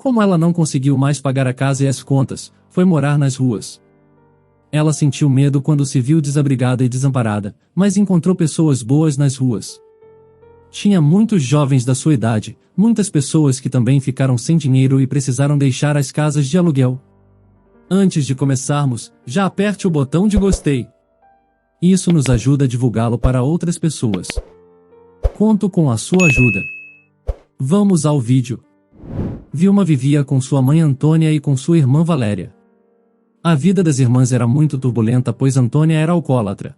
Como ela não conseguiu mais pagar a casa e as contas, foi morar nas ruas. Ela sentiu medo quando se viu desabrigada e desamparada, mas encontrou pessoas boas nas ruas. Tinha muitos jovens da sua idade, muitas pessoas que também ficaram sem dinheiro e precisaram deixar as casas de aluguel. Antes de começarmos, já aperte o botão de gostei. Isso nos ajuda a divulgá-lo para outras pessoas. Conto com a sua ajuda. Vamos ao vídeo. Vilma vivia com sua mãe Antônia e com sua irmã Valéria. A vida das irmãs era muito turbulenta, pois Antônia era alcoólatra.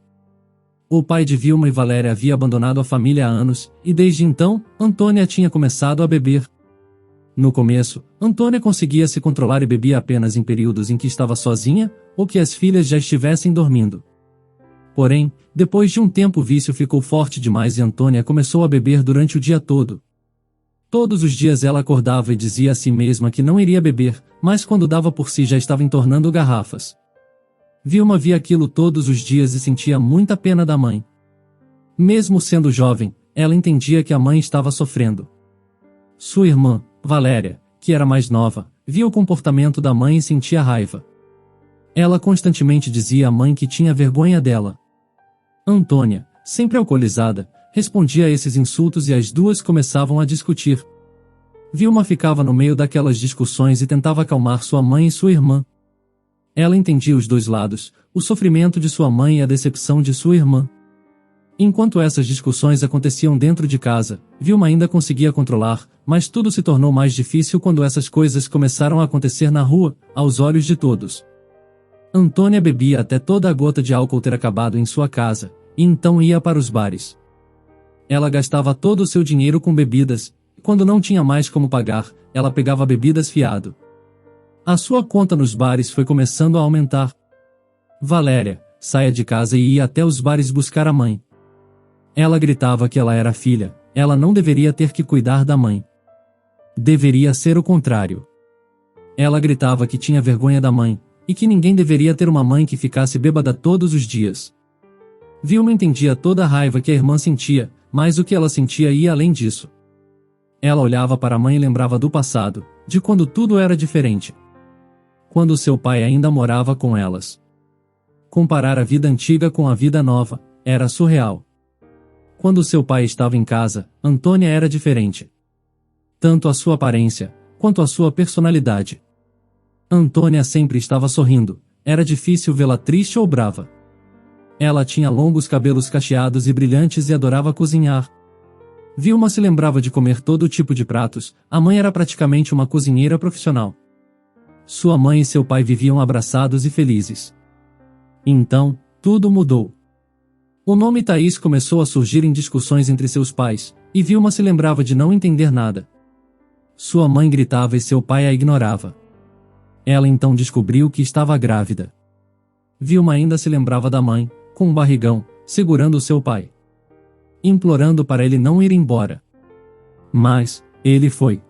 O pai de Vilma e Valéria havia abandonado a família há anos, e desde então, Antônia tinha começado a beber. No começo, Antônia conseguia se controlar e bebia apenas em períodos em que estava sozinha, ou que as filhas já estivessem dormindo. Porém, depois de um tempo o vício ficou forte demais e Antônia começou a beber durante o dia todo. Todos os dias ela acordava e dizia a si mesma que não iria beber, mas quando dava por si já estava entornando garrafas. Vilma via aquilo todos os dias e sentia muita pena da mãe. Mesmo sendo jovem, ela entendia que a mãe estava sofrendo. Sua irmã, Valéria, que era mais nova, via o comportamento da mãe e sentia raiva. Ela constantemente dizia à mãe que tinha vergonha dela. Antônia, sempre alcoolizada, respondia a esses insultos e as duas começavam a discutir. Vilma ficava no meio daquelas discussões e tentava acalmar sua mãe e sua irmã. Ela entendia os dois lados, o sofrimento de sua mãe e a decepção de sua irmã. Enquanto essas discussões aconteciam dentro de casa, Vilma ainda conseguia controlar, mas tudo se tornou mais difícil quando essas coisas começaram a acontecer na rua, aos olhos de todos. Antônia bebia até toda a gota de álcool ter acabado em sua casa, e então ia para os bares. Ela gastava todo o seu dinheiro com bebidas, e quando não tinha mais como pagar, ela pegava bebidas fiado. A sua conta nos bares foi começando a aumentar. Valéria saía de casa e ia até os bares buscar a mãe. Ela gritava que ela era filha, ela não deveria ter que cuidar da mãe. Deveria ser o contrário. Ela gritava que tinha vergonha da mãe, e que ninguém deveria ter uma mãe que ficasse bêbada todos os dias. Vilma entendia toda a raiva que a irmã sentia, mas o que ela sentia ia além disso. Ela olhava para a mãe e lembrava do passado, de quando tudo era diferente. Quando seu pai ainda morava com elas. Comparar a vida antiga com a vida nova era surreal. Quando seu pai estava em casa, Antônia era diferente. Tanto a sua aparência, quanto a sua personalidade. Antônia sempre estava sorrindo, era difícil vê-la triste ou brava. Ela tinha longos cabelos cacheados e brilhantes e adorava cozinhar. Vilma se lembrava de comer todo tipo de pratos, a mãe era praticamente uma cozinheira profissional. Sua mãe e seu pai viviam abraçados e felizes. Então, tudo mudou. O nome Thaís começou a surgir em discussões entre seus pais, e Vilma se lembrava de não entender nada. Sua mãe gritava e seu pai a ignorava. Ela então descobriu que estava grávida. Vilma ainda se lembrava da mãe, com um barrigão, segurando seu pai. Implorando para ele não ir embora. Mas, ele foi.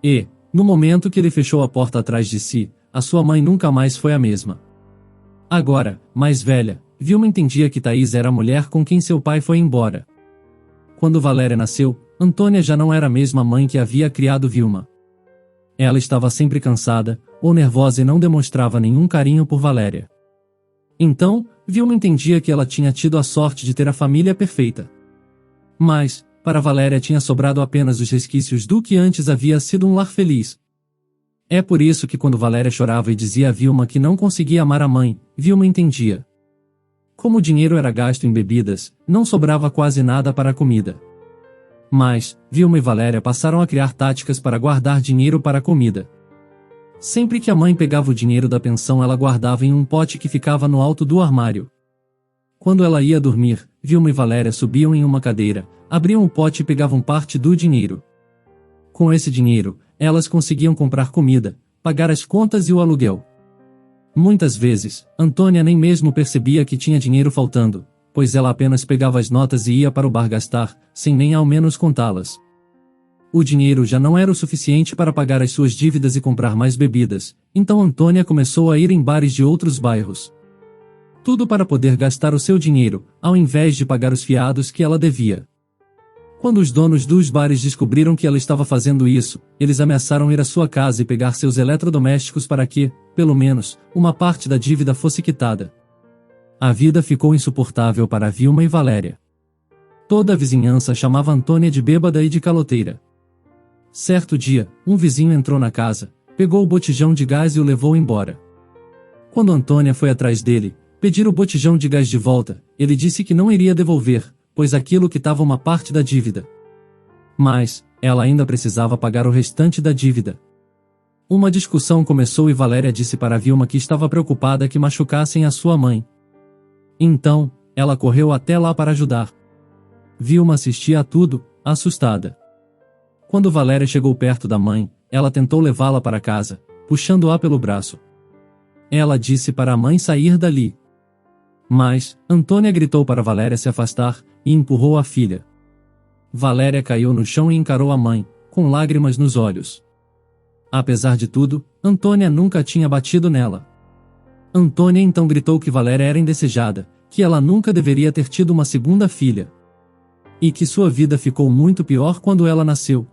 E, no momento que ele fechou a porta atrás de si, a sua mãe nunca mais foi a mesma. Agora, mais velha, Vilma entendia que Thaís era a mulher com quem seu pai foi embora. Quando Valéria nasceu, Antônia já não era a mesma mãe que havia criado Vilma. Ela estava sempre cansada, ou nervosa e não demonstrava nenhum carinho por Valéria. Então, Vilma entendia que ela tinha tido a sorte de ter a família perfeita. Mas, para Valéria tinha sobrado apenas os resquícios do que antes havia sido um lar feliz. É por isso que quando Valéria chorava e dizia a Vilma que não conseguia amar a mãe, Vilma entendia. Como o dinheiro era gasto em bebidas, não sobrava quase nada para a comida. Mas, Vilma e Valéria passaram a criar táticas para guardar dinheiro para a comida. Sempre que a mãe pegava o dinheiro da pensão, ela guardava em um pote que ficava no alto do armário. Quando ela ia dormir, Vilma e Valéria subiam em uma cadeira, abriam o pote e pegavam parte do dinheiro. Com esse dinheiro, elas conseguiam comprar comida, pagar as contas e o aluguel. Muitas vezes, Antônia nem mesmo percebia que tinha dinheiro faltando, pois ela apenas pegava as notas e ia para o bar gastar, sem nem ao menos contá-las. O dinheiro já não era o suficiente para pagar as suas dívidas e comprar mais bebidas, então Antônia começou a ir em bares de outros bairros. Tudo para poder gastar o seu dinheiro, ao invés de pagar os fiados que ela devia. Quando os donos dos bares descobriram que ela estava fazendo isso, eles ameaçaram ir à sua casa e pegar seus eletrodomésticos para que, pelo menos, uma parte da dívida fosse quitada. A vida ficou insuportável para Vilma e Valéria. Toda a vizinhança chamava Antônia de bêbada e de caloteira. Certo dia, um vizinho entrou na casa, pegou o botijão de gás e o levou embora. Quando Antônia foi atrás dele, pedir o botijão de gás de volta, ele disse que não iria devolver, pois aquilo quitava uma parte da dívida. Mas, ela ainda precisava pagar o restante da dívida. Uma discussão começou e Valéria disse para Vilma que estava preocupada que machucassem a sua mãe. Então, ela correu até lá para ajudar. Vilma assistia a tudo, assustada. Quando Valéria chegou perto da mãe, ela tentou levá-la para casa, puxando-a pelo braço. Ela disse para a mãe sair dali. Mas, Antônia gritou para Valéria se afastar, e empurrou a filha. Valéria caiu no chão e encarou a mãe, com lágrimas nos olhos. Apesar de tudo, Antônia nunca tinha batido nela. Antônia então gritou que Valéria era indesejada, que ela nunca deveria ter tido uma segunda filha. E que sua vida ficou muito pior quando ela nasceu.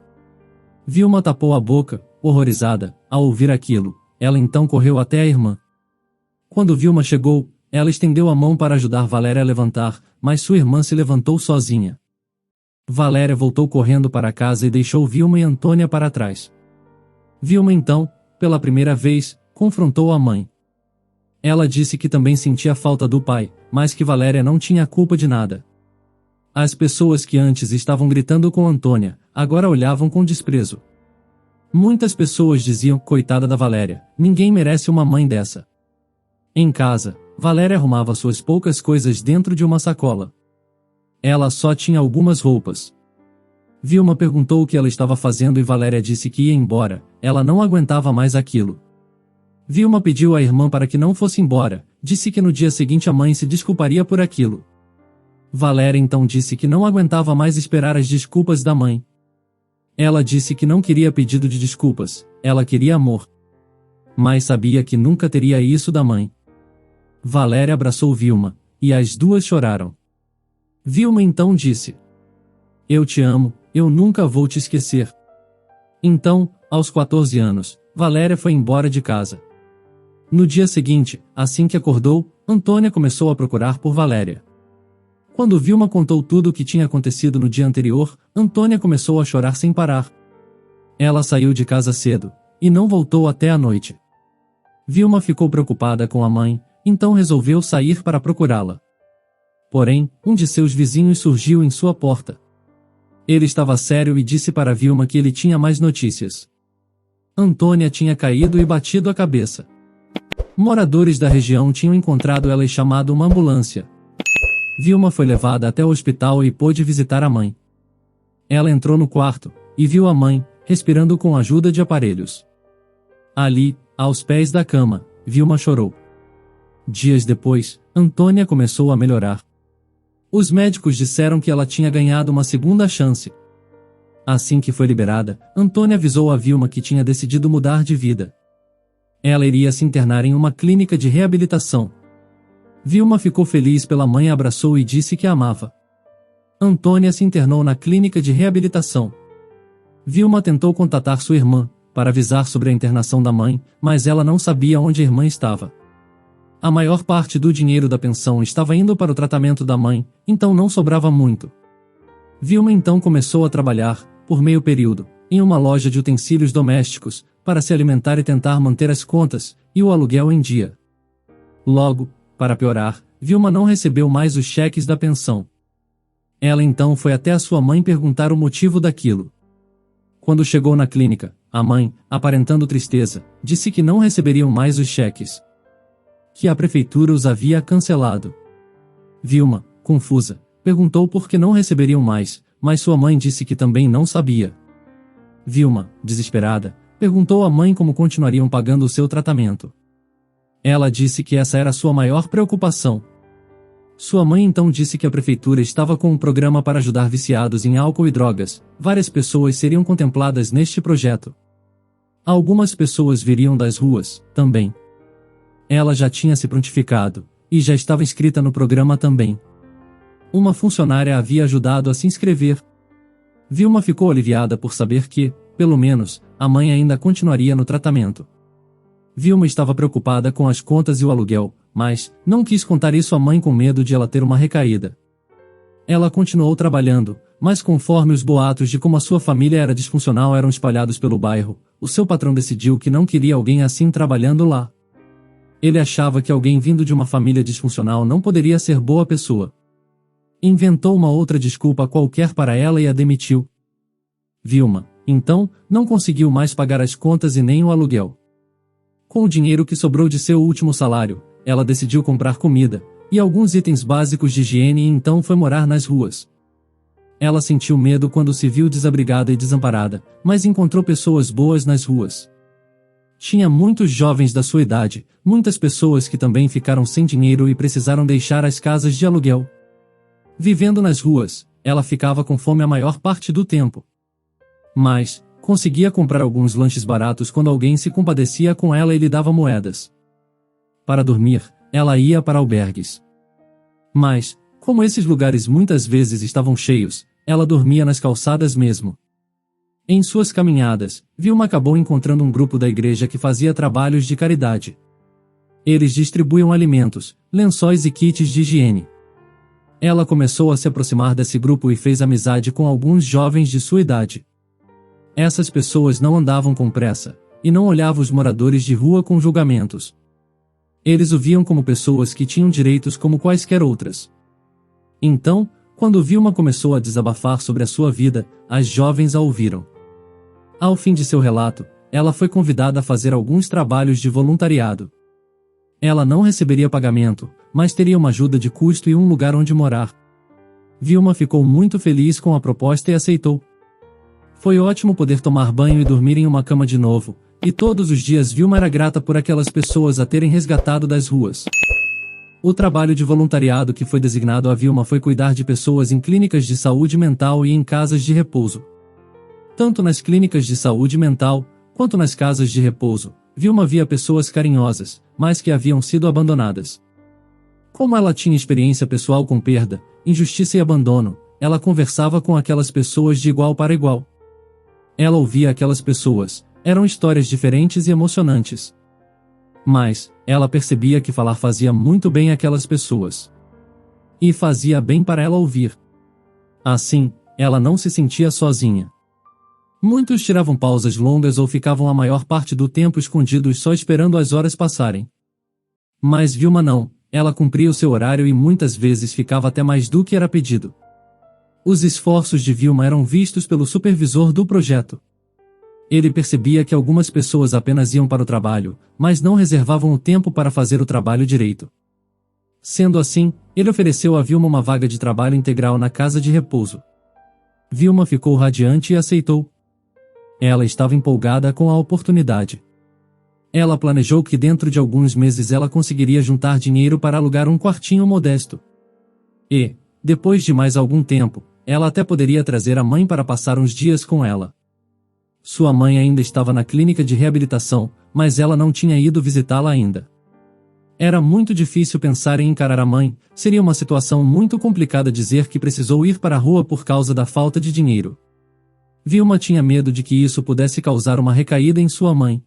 Vilma tapou a boca, horrorizada, ao ouvir aquilo. Ela então correu até a irmã. Quando Vilma chegou, ela estendeu a mão para ajudar Valéria a levantar, mas sua irmã se levantou sozinha. Valéria voltou correndo para casa e deixou Vilma e Antônia para trás. Vilma então, pela primeira vez, confrontou a mãe. Ela disse que também sentia falta do pai, mas que Valéria não tinha culpa de nada. As pessoas que antes estavam gritando com Antônia, agora olhavam com desprezo. Muitas pessoas diziam, coitada da Valéria, ninguém merece uma mãe dessa. Em casa, Valéria arrumava suas poucas coisas dentro de uma sacola. Ela só tinha algumas roupas. Vilma perguntou o que ela estava fazendo e Valéria disse que ia embora, ela não aguentava mais aquilo. Vilma pediu à irmã para que não fosse embora, disse que no dia seguinte a mãe se desculparia por aquilo. Valéria então disse que não aguentava mais esperar as desculpas da mãe. Ela disse que não queria pedido de desculpas, ela queria amor. Mas sabia que nunca teria isso da mãe. Valéria abraçou Vilma, e as duas choraram. Vilma então disse: "Eu te amo, eu nunca vou te esquecer." Então, aos 14 anos, Valéria foi embora de casa. No dia seguinte, assim que acordou, Antônia começou a procurar por Valéria. Quando Vilma contou tudo o que tinha acontecido no dia anterior, Antônia começou a chorar sem parar. Ela saiu de casa cedo, e não voltou até a noite. Vilma ficou preocupada com a mãe, então resolveu sair para procurá-la. Porém, um de seus vizinhos surgiu em sua porta. Ele estava sério e disse para Vilma que ele tinha mais notícias. Antônia tinha caído e batido a cabeça. Moradores da região tinham encontrado ela e chamado uma ambulância. Vilma foi levada até o hospital e pôde visitar a mãe. Ela entrou no quarto, e viu a mãe, respirando com a ajuda de aparelhos. Ali, aos pés da cama, Vilma chorou. Dias depois, Antônia começou a melhorar. Os médicos disseram que ela tinha ganhado uma segunda chance. Assim que foi liberada, Antônia avisou a Vilma que tinha decidido mudar de vida. Ela iria se internar em uma clínica de reabilitação. Vilma ficou feliz pela mãe e abraçou e disse que a amava. Antônia se internou na clínica de reabilitação. Vilma tentou contatar sua irmã, para avisar sobre a internação da mãe, mas ela não sabia onde a irmã estava. A maior parte do dinheiro da pensão estava indo para o tratamento da mãe, então não sobrava muito. Vilma então começou a trabalhar, por meio período, em uma loja de utensílios domésticos, para se alimentar e tentar manter as contas, e o aluguel em dia. Logo, para piorar, Vilma não recebeu mais os cheques da pensão. Ela então foi até a sua mãe perguntar o motivo daquilo. Quando chegou na clínica, a mãe, aparentando tristeza, disse que não receberiam mais os cheques. Que a prefeitura os havia cancelado. Vilma, confusa, perguntou por que não receberiam mais, mas sua mãe disse que também não sabia. Vilma, desesperada, perguntou à mãe como continuariam pagando o seu tratamento. Ela disse que essa era sua maior preocupação. Sua mãe então disse que a prefeitura estava com um programa para ajudar viciados em álcool e drogas. Várias pessoas seriam contempladas neste projeto. Algumas pessoas viriam das ruas, também. Ela já tinha se prontificado, e já estava inscrita no programa também. Uma funcionária havia ajudado a se inscrever. Vilma ficou aliviada por saber que, pelo menos, a mãe ainda continuaria no tratamento. Vilma estava preocupada com as contas e o aluguel, mas não quis contar isso à mãe com medo de ela ter uma recaída. Ela continuou trabalhando, mas conforme os boatos de como a sua família era disfuncional eram espalhados pelo bairro, o seu patrão decidiu que não queria alguém assim trabalhando lá. Ele achava que alguém vindo de uma família disfuncional não poderia ser boa pessoa. Inventou uma outra desculpa qualquer para ela e a demitiu. Vilma, então, não conseguiu mais pagar as contas e nem o aluguel. Com o dinheiro que sobrou de seu último salário, ela decidiu comprar comida e alguns itens básicos de higiene e então foi morar nas ruas. Ela sentiu medo quando se viu desabrigada e desamparada, mas encontrou pessoas boas nas ruas. Tinha muitos jovens da sua idade, muitas pessoas que também ficaram sem dinheiro e precisaram deixar as casas de aluguel. Vivendo nas ruas, ela ficava com fome a maior parte do tempo. Mas conseguia comprar alguns lanches baratos quando alguém se compadecia com ela e lhe dava moedas. Para dormir, ela ia para albergues. Mas, como esses lugares muitas vezes estavam cheios, ela dormia nas calçadas mesmo. Em suas caminhadas, Vilma acabou encontrando um grupo da igreja que fazia trabalhos de caridade. Eles distribuíam alimentos, lençóis e kits de higiene. Ela começou a se aproximar desse grupo e fez amizade com alguns jovens de sua idade. Essas pessoas não andavam com pressa, e não olhavam os moradores de rua com julgamentos. Eles o viam como pessoas que tinham direitos como quaisquer outras. Então, quando Vilma começou a desabafar sobre a sua vida, as jovens a ouviram. Ao fim de seu relato, ela foi convidada a fazer alguns trabalhos de voluntariado. Ela não receberia pagamento, mas teria uma ajuda de custo e um lugar onde morar. Vilma ficou muito feliz com a proposta e aceitou. Foi ótimo poder tomar banho e dormir em uma cama de novo, e todos os dias Vilma era grata por aquelas pessoas a terem resgatado das ruas. O trabalho de voluntariado que foi designado a Vilma foi cuidar de pessoas em clínicas de saúde mental e em casas de repouso. Tanto nas clínicas de saúde mental, quanto nas casas de repouso, Vilma via pessoas carinhosas, mas que haviam sido abandonadas. Como ela tinha experiência pessoal com perda, injustiça e abandono, ela conversava com aquelas pessoas de igual para igual. Ela ouvia aquelas pessoas, eram histórias diferentes e emocionantes. Mas, ela percebia que falar fazia muito bem àquelas pessoas. E fazia bem para ela ouvir. Assim, ela não se sentia sozinha. Muitos tiravam pausas longas ou ficavam a maior parte do tempo escondidos só esperando as horas passarem. Mas Vilma não, ela cumpria o seu horário e muitas vezes ficava até mais do que era pedido. Os esforços de Vilma eram vistos pelo supervisor do projeto. Ele percebia que algumas pessoas apenas iam para o trabalho, mas não reservavam o tempo para fazer o trabalho direito. Sendo assim, ele ofereceu a Vilma uma vaga de trabalho integral na casa de repouso. Vilma ficou radiante e aceitou. Ela estava empolgada com a oportunidade. Ela planejou que dentro de alguns meses ela conseguiria juntar dinheiro para alugar um quartinho modesto. E, depois de mais algum tempo, ela até poderia trazer a mãe para passar uns dias com ela. Sua mãe ainda estava na clínica de reabilitação, mas ela não tinha ido visitá-la ainda. Era muito difícil pensar em encarar a mãe, seria uma situação muito complicada dizer que precisou ir para a rua por causa da falta de dinheiro. Vilma tinha medo de que isso pudesse causar uma recaída em sua mãe.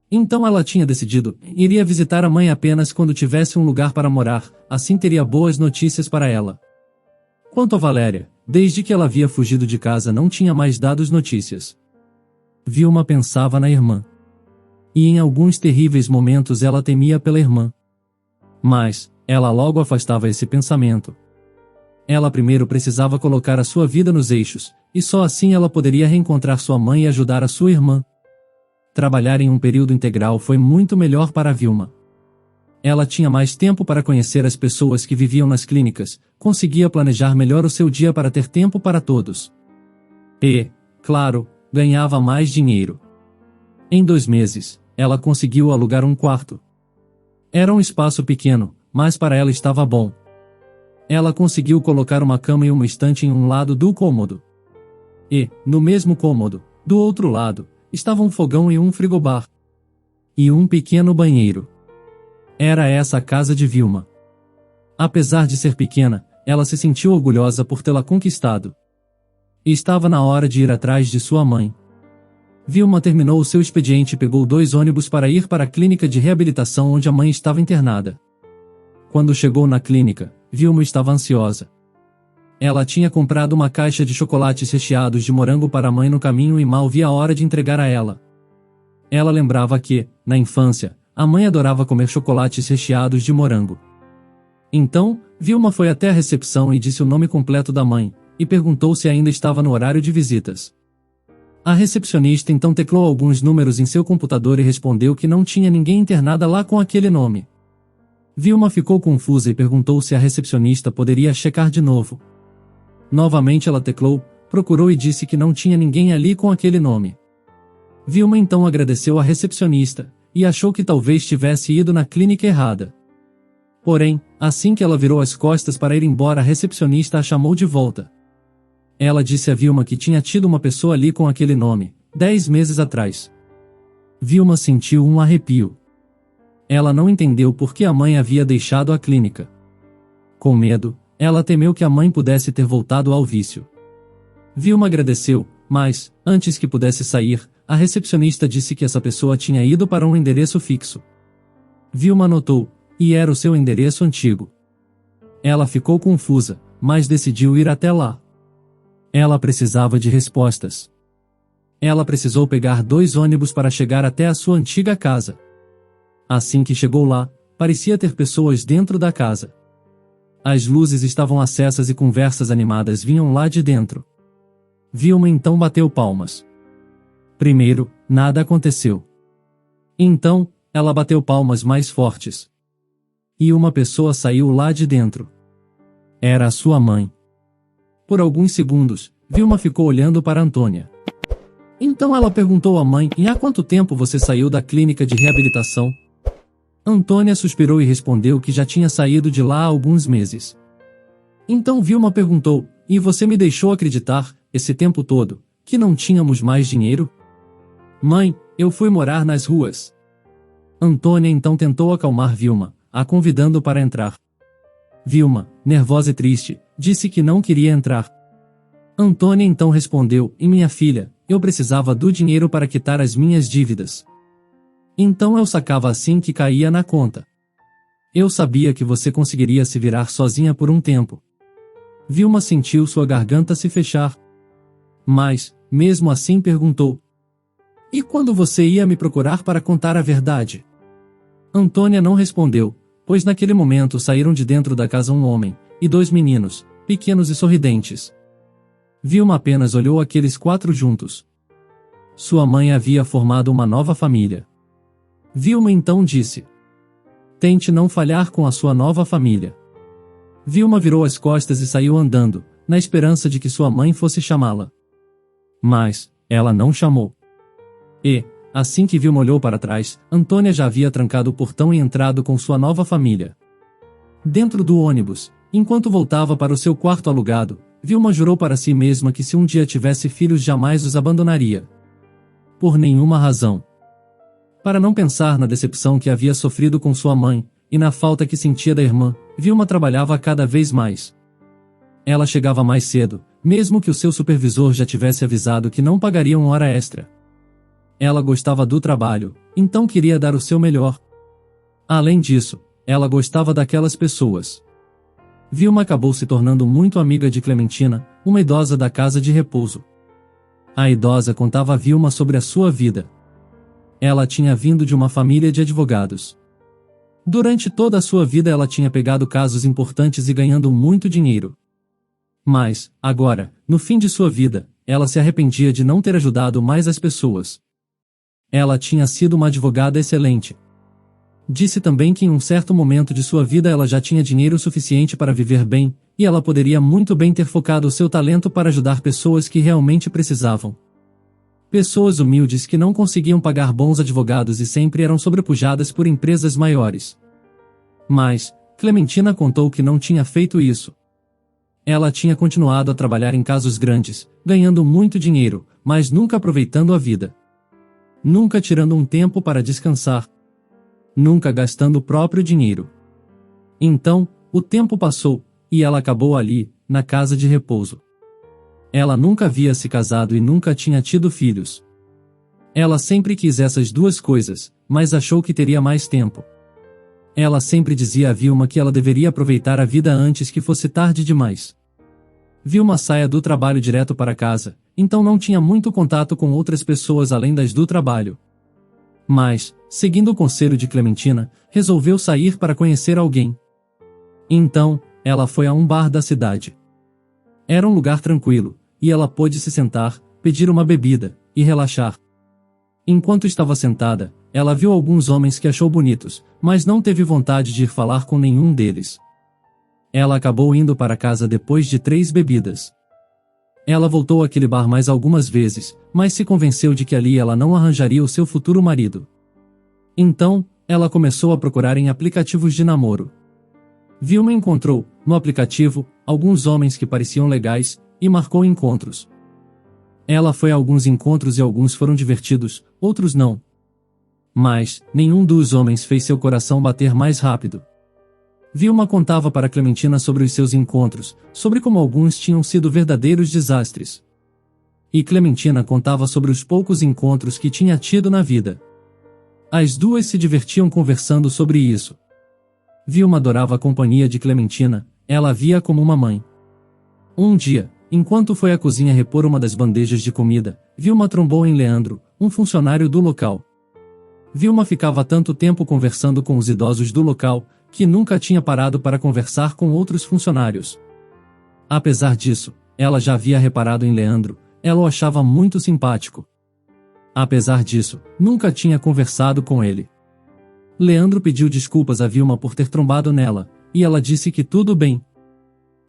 Então ela tinha decidido, iria visitar a mãe apenas quando tivesse um lugar para morar, assim teria boas notícias para ela. Quanto a Valéria, desde que ela havia fugido de casa não tinha mais dado notícias. Vilma pensava na irmã. E em alguns terríveis momentos ela temia pela irmã. Mas, ela logo afastava esse pensamento. Ela primeiro precisava colocar a sua vida nos eixos, e só assim ela poderia reencontrar sua mãe e ajudar a sua irmã. Trabalhar em um período integral foi muito melhor para Vilma. Ela tinha mais tempo para conhecer as pessoas que viviam nas clínicas, conseguia planejar melhor o seu dia para ter tempo para todos. E, claro, ganhava mais dinheiro. Em 2 meses, ela conseguiu alugar um quarto. Era um espaço pequeno, mas para ela estava bom. Ela conseguiu colocar uma cama e uma estante em um lado do cômodo. E, no mesmo cômodo, do outro lado, estava um fogão e um frigobar. E um pequeno banheiro. Era essa a casa de Vilma. Apesar de ser pequena, ela se sentiu orgulhosa por tê-la conquistado. E estava na hora de ir atrás de sua mãe. Vilma terminou o seu expediente e pegou 2 ônibus para ir para a clínica de reabilitação onde a mãe estava internada. Quando chegou na clínica, Vilma estava ansiosa. Ela tinha comprado uma caixa de chocolates recheados de morango para a mãe no caminho e mal via a hora de entregar a ela. Ela lembrava que, na infância, a mãe adorava comer chocolates recheados de morango. Então, Vilma foi até a recepção e disse o nome completo da mãe, e perguntou se ainda estava no horário de visitas. A recepcionista então teclou alguns números em seu computador e respondeu que não tinha ninguém internada lá com aquele nome. Vilma ficou confusa e perguntou se a recepcionista poderia checar de novo. Novamente ela teclou, procurou e disse que não tinha ninguém ali com aquele nome. Vilma então agradeceu à recepcionista, e achou que talvez tivesse ido na clínica errada. Porém, assim que ela virou as costas para ir embora, a recepcionista a chamou de volta. Ela disse a Vilma que tinha tido uma pessoa ali com aquele nome, 10 meses atrás. Vilma sentiu um arrepio. Ela não entendeu por que a mãe havia deixado a clínica. Com medo, ela temeu que a mãe pudesse ter voltado ao vício. Vilma agradeceu, mas, antes que pudesse sair, a recepcionista disse que essa pessoa tinha ido para um endereço fixo. Vilma anotou, e era o seu endereço antigo. Ela ficou confusa, mas decidiu ir até lá. Ela precisava de respostas. Ela precisou pegar 2 ônibus para chegar até a sua antiga casa. Assim que chegou lá, parecia ter pessoas dentro da casa. As luzes estavam acesas e conversas animadas vinham lá de dentro. Vilma então bateu palmas. Primeiro, nada aconteceu. Então, ela bateu palmas mais fortes. E uma pessoa saiu lá de dentro. Era a sua mãe. Por alguns segundos, Vilma ficou olhando para Antônia. Então ela perguntou à mãe: "E há quanto tempo você saiu da clínica de reabilitação?" Antônia suspirou e respondeu que já tinha saído de lá há alguns meses. Então Vilma perguntou: "E você me deixou acreditar, esse tempo todo, que não tínhamos mais dinheiro?" "Mãe, eu fui morar nas ruas." Antônia então tentou acalmar Vilma, a convidando para entrar. Vilma, nervosa e triste, disse que não queria entrar. Antônia então respondeu: "E minha filha, eu precisava do dinheiro para quitar as minhas dívidas. Então eu sacava assim que caía na conta. Eu sabia que você conseguiria se virar sozinha por um tempo." Vilma sentiu sua garganta se fechar. Mas, mesmo assim perguntou: "E quando você ia me procurar para contar a verdade?" Antônia não respondeu, pois naquele momento saíram de dentro da casa um homem, e 2 meninos, pequenos e sorridentes. Vilma apenas olhou aqueles 4 juntos. Sua mãe havia formado uma nova família. Vilma então disse: "Tente não falhar com a sua nova família." Vilma virou as costas e saiu andando, na esperança de que sua mãe fosse chamá-la. Mas, ela não chamou. E, assim que Vilma olhou para trás, Antônia já havia trancado o portão e entrado com sua nova família. Dentro do ônibus, enquanto voltava para o seu quarto alugado, Vilma jurou para si mesma que se um dia tivesse filhos jamais os abandonaria. Por nenhuma razão. Para não pensar na decepção que havia sofrido com sua mãe, e na falta que sentia da irmã, Vilma trabalhava cada vez mais. Ela chegava mais cedo, mesmo que o seu supervisor já tivesse avisado que não pagaria uma hora extra. Ela gostava do trabalho, então queria dar o seu melhor. Além disso, ela gostava daquelas pessoas. Vilma acabou se tornando muito amiga de Clementina, uma idosa da casa de repouso. A idosa contava a Vilma sobre a sua vida. Ela tinha vindo de uma família de advogados. Durante toda a sua vida ela tinha pegado casos importantes e ganhando muito dinheiro. Mas, agora, no fim de sua vida, ela se arrependia de não ter ajudado mais as pessoas. Ela tinha sido uma advogada excelente. Disse também que em um certo momento de sua vida ela já tinha dinheiro suficiente para viver bem, e ela poderia muito bem ter focado o seu talento para ajudar pessoas que realmente precisavam. Pessoas humildes que não conseguiam pagar bons advogados e sempre eram sobrepujadas por empresas maiores. Mas, Clementina contou que não tinha feito isso. Ela tinha continuado a trabalhar em casos grandes, ganhando muito dinheiro, mas nunca aproveitando a vida. Nunca tirando um tempo para descansar. Nunca gastando o próprio dinheiro. Então, o tempo passou, e ela acabou ali, na casa de repouso. Ela nunca havia se casado e nunca tinha tido filhos. Ela sempre quis essas duas coisas, mas achou que teria mais tempo. Ela sempre dizia a Vilma que ela deveria aproveitar a vida antes que fosse tarde demais. Vilma saía do trabalho direto para casa, então não tinha muito contato com outras pessoas além das do trabalho. Mas, seguindo o conselho de Clementina, resolveu sair para conhecer alguém. Então, ela foi a um bar da cidade. Era um lugar tranquilo, e ela pôde se sentar, pedir uma bebida, e relaxar. Enquanto estava sentada, ela viu alguns homens que achou bonitos, mas não teve vontade de ir falar com nenhum deles. Ela acabou indo para casa depois de 3 bebidas. Ela voltou àquele bar mais algumas vezes, mas se convenceu de que ali ela não arranjaria o seu futuro marido. Então, ela começou a procurar em aplicativos de namoro. Vilma encontrou, no aplicativo, alguns homens que pareciam legais, e marcou encontros. Ela foi a alguns encontros e alguns foram divertidos, outros não. Mas, nenhum dos homens fez seu coração bater mais rápido. Vilma contava para Clementina sobre os seus encontros, sobre como alguns tinham sido verdadeiros desastres. E Clementina contava sobre os poucos encontros que tinha tido na vida. As duas se divertiam conversando sobre isso. Vilma adorava a companhia de Clementina, ela a via como uma mãe. Um dia, enquanto foi à cozinha repor uma das bandejas de comida, Vilma trombou em Leandro, um funcionário do local. Vilma ficava tanto tempo conversando com os idosos do local, que nunca tinha parado para conversar com outros funcionários. Apesar disso, ela já havia reparado em Leandro, ela o achava muito simpático. Apesar disso, nunca tinha conversado com ele. Leandro pediu desculpas a Vilma por ter trombado nela, e ela disse que tudo bem.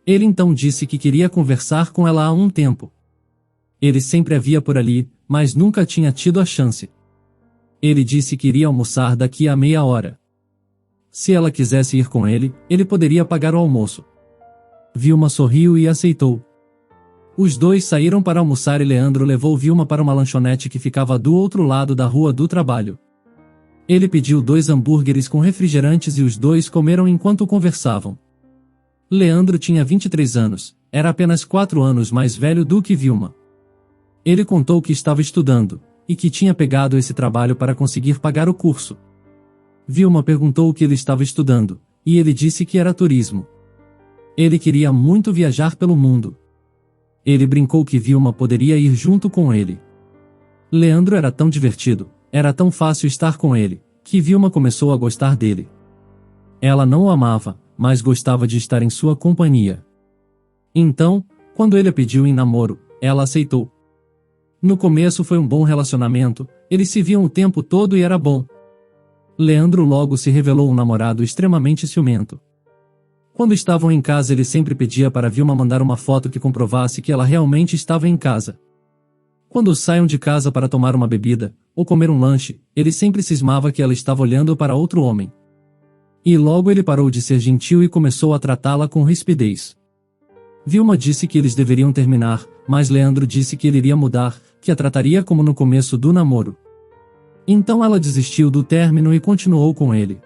Ele então disse que queria conversar com ela há um tempo. Ele sempre a via por ali, mas nunca tinha tido a chance. Ele disse que iria almoçar daqui a meia hora. Se ela quisesse ir com ele, ele poderia pagar o almoço. Vilma sorriu e aceitou. Os dois saíram para almoçar e Leandro levou Vilma para uma lanchonete que ficava do outro lado da rua do trabalho. Ele pediu 2 hambúrgueres com refrigerantes e os dois comeram enquanto conversavam. Leandro tinha 23 anos, era apenas 4 anos mais velho do que Vilma. Ele contou que estava estudando, e que tinha pegado esse trabalho para conseguir pagar o curso. Vilma perguntou o que ele estava estudando, e ele disse que era turismo. Ele queria muito viajar pelo mundo. Ele brincou que Vilma poderia ir junto com ele. Leandro era tão divertido, era tão fácil estar com ele, que Vilma começou a gostar dele. Ela não o amava, mas gostava de estar em sua companhia. Então, quando ele a pediu em namoro, ela aceitou. No começo foi um bom relacionamento, eles se viam o tempo todo e era bom. Leandro logo se revelou um namorado extremamente ciumento. Quando estavam em casa ele sempre pedia para Vilma mandar uma foto que comprovasse que ela realmente estava em casa. Quando saiam de casa para tomar uma bebida, ou comer um lanche, ele sempre cismava que ela estava olhando para outro homem. E logo ele parou de ser gentil e começou a tratá-la com rispidez. Vilma disse que eles deveriam terminar, mas Leandro disse que ele iria mudar, que a trataria como no começo do namoro. Então ela desistiu do término e continuou com ele.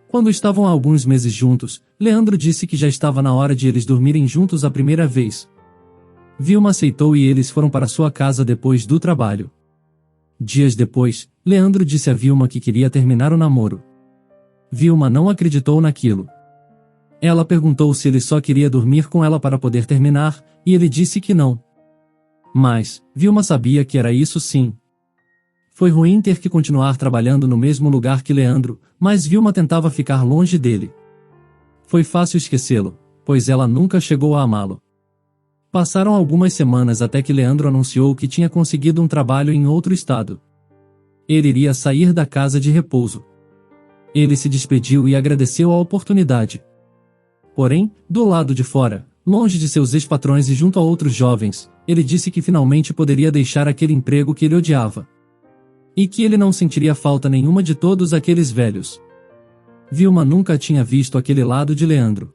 Quando estavam há alguns meses juntos, Leandro disse que já estava na hora de eles dormirem juntos a primeira vez. Vilma aceitou e eles foram para sua casa depois do trabalho. Dias depois, Leandro disse a Vilma que queria terminar o namoro. Vilma não acreditou naquilo. Ela perguntou se ele só queria dormir com ela para poder terminar, e ele disse que não. Mas, Vilma sabia que era isso sim. Foi ruim ter que continuar trabalhando no mesmo lugar que Leandro, mas Vilma tentava ficar longe dele. Foi fácil esquecê-lo, pois ela nunca chegou a amá-lo. Passaram algumas semanas até que Leandro anunciou que tinha conseguido um trabalho em outro estado. Ele iria sair da casa de repouso. Ele se despediu e agradeceu a oportunidade. Porém, do lado de fora, longe de seus ex-patrões e junto a outros jovens, ele disse que finalmente poderia deixar aquele emprego que ele odiava. E que ele não sentiria falta nenhuma de todos aqueles velhos. Vilma nunca tinha visto aquele lado de Leandro.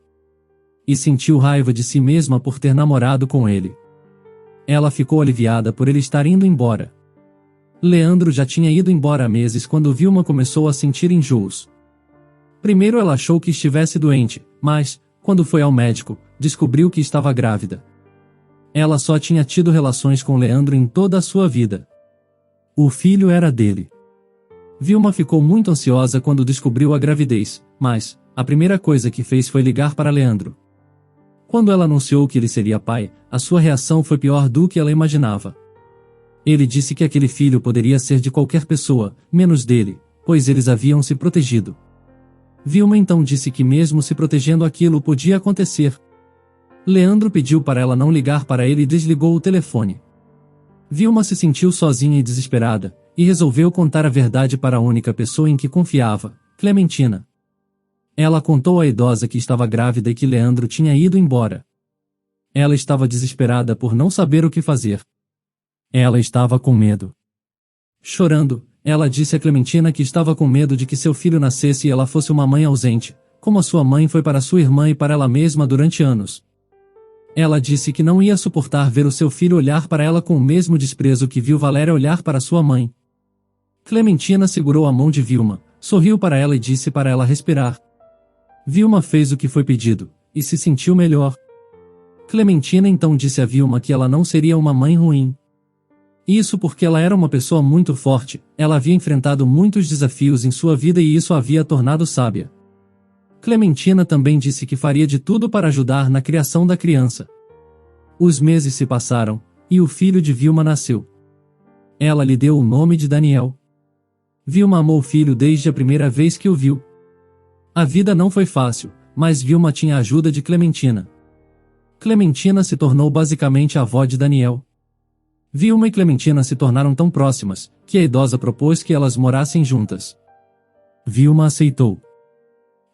E sentiu raiva de si mesma por ter namorado com ele. Ela ficou aliviada por ele estar indo embora. Leandro já tinha ido embora há meses quando Vilma começou a sentir enjoos. Primeiro ela achou que estivesse doente, mas, quando foi ao médico, descobriu que estava grávida. Ela só tinha tido relações com Leandro em toda a sua vida. O filho era dele. Vilma ficou muito ansiosa quando descobriu a gravidez, mas a primeira coisa que fez foi ligar para Leandro. Quando ela anunciou que ele seria pai, a sua reação foi pior do que ela imaginava. Ele disse que aquele filho poderia ser de qualquer pessoa, menos dele, pois eles haviam se protegido. Vilma então disse que mesmo se protegendo aquilo podia acontecer. Leandro pediu para ela não ligar para ele e desligou o telefone. Vilma se sentiu sozinha e desesperada, e resolveu contar a verdade para a única pessoa em que confiava, Clementina. Ela contou à idosa que estava grávida e que Leandro tinha ido embora. Ela estava desesperada por não saber o que fazer. Ela estava com medo. Chorando, ela disse a Clementina que estava com medo de que seu filho nascesse e ela fosse uma mãe ausente, como a sua mãe foi para sua irmã e para ela mesma durante anos. Ela disse que não ia suportar ver o seu filho olhar para ela com o mesmo desprezo que viu Valéria olhar para sua mãe. Clementina segurou a mão de Vilma, sorriu para ela e disse para ela respirar. Vilma fez o que foi pedido, e se sentiu melhor. Clementina então disse a Vilma que ela não seria uma mãe ruim. Isso porque ela era uma pessoa muito forte, ela havia enfrentado muitos desafios em sua vida e isso a havia tornado sábia. Clementina também disse que faria de tudo para ajudar na criação da criança. Os meses se passaram, e o filho de Vilma nasceu. Ela lhe deu o nome de Daniel. Vilma amou o filho desde a primeira vez que o viu. A vida não foi fácil, mas Vilma tinha a ajuda de Clementina. Clementina se tornou basicamente a avó de Daniel. Vilma e Clementina se tornaram tão próximas, que a idosa propôs que elas morassem juntas. Vilma aceitou.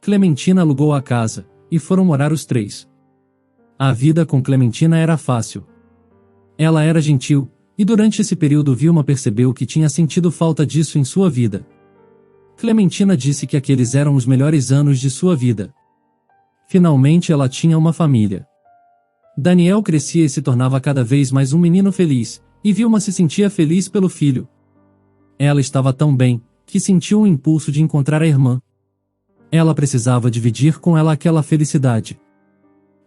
Clementina alugou a casa, e foram morar os três. A vida com Clementina era fácil. Ela era gentil, e durante esse período Vilma percebeu que tinha sentido falta disso em sua vida. Clementina disse que aqueles eram os melhores anos de sua vida. Finalmente ela tinha uma família. Daniel crescia e se tornava cada vez mais um menino feliz, e Vilma se sentia feliz pelo filho. Ela estava tão bem, que sentiu um impulso de encontrar a irmã. Ela precisava dividir com ela aquela felicidade.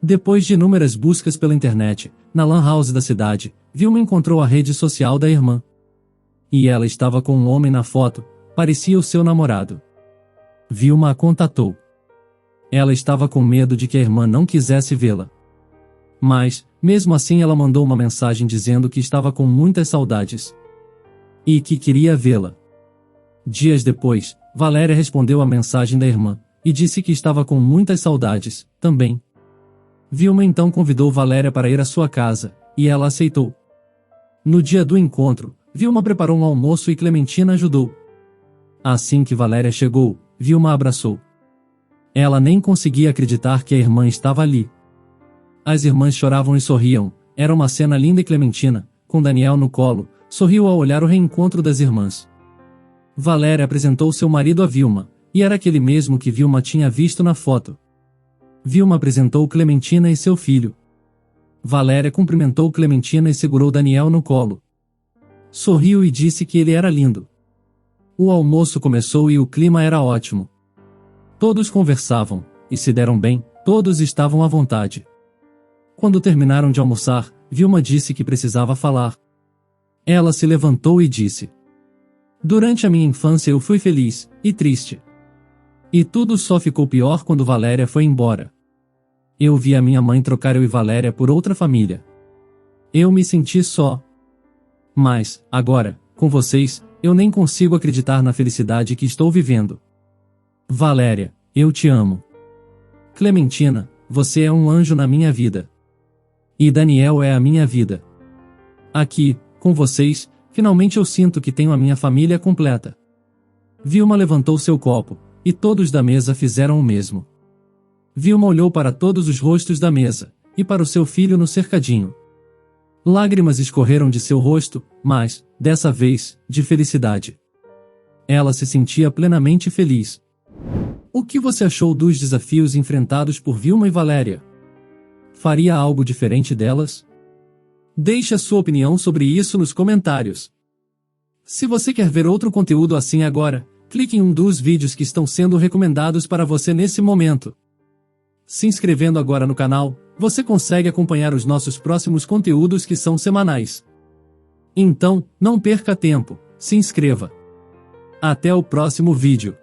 Depois de inúmeras buscas pela internet, na lan house da cidade, Vilma encontrou a rede social da irmã. E ela estava com um homem na foto, parecia o seu namorado. Vilma a contatou. Ela estava com medo de que a irmã não quisesse vê-la. Mas, mesmo assim ela mandou uma mensagem dizendo que estava com muitas saudades. E que queria vê-la. Dias depois, Valéria respondeu à mensagem da irmã, e disse que estava com muitas saudades, também. Vilma então convidou Valéria para ir à sua casa, e ela aceitou. No dia do encontro, Vilma preparou um almoço e Clementina ajudou. Assim que Valéria chegou, Vilma a abraçou. Ela nem conseguia acreditar que a irmã estava ali. As irmãs choravam e sorriam, era uma cena linda e Clementina, com Daniel no colo, sorriu ao olhar o reencontro das irmãs. Valéria apresentou seu marido a Vilma, e era aquele mesmo que Vilma tinha visto na foto. Vilma apresentou Clementina e seu filho. Valéria cumprimentou Clementina e segurou Daniel no colo. Sorriu e disse que ele era lindo. O almoço começou e o clima era ótimo. Todos conversavam, e se deram bem, todos estavam à vontade. Quando terminaram de almoçar, Vilma disse que precisava falar. Ela se levantou e disse: durante a minha infância eu fui feliz, e triste. E tudo só ficou pior quando Valéria foi embora. Eu vi a minha mãe trocar eu e Valéria por outra família. Eu me senti só. Mas, agora, com vocês, eu nem consigo acreditar na felicidade que estou vivendo. Valéria, eu te amo. Clementina, você é um anjo na minha vida. E Daniel é a minha vida. Aqui, com vocês, finalmente eu sinto que tenho a minha família completa. Vilma levantou seu copo, e todos da mesa fizeram o mesmo. Vilma olhou para todos os rostos da mesa, e para o seu filho no cercadinho. Lágrimas escorreram de seu rosto, mas, dessa vez, de felicidade. Ela se sentia plenamente feliz. O que você achou dos desafios enfrentados por Vilma e Valéria? Faria algo diferente delas? Deixe a sua opinião sobre isso nos comentários. Se você quer ver outro conteúdo assim agora, clique em um dos vídeos que estão sendo recomendados para você nesse momento. Se inscrevendo agora no canal, você consegue acompanhar os nossos próximos conteúdos que são semanais. Então, não perca tempo, se inscreva. Até o próximo vídeo.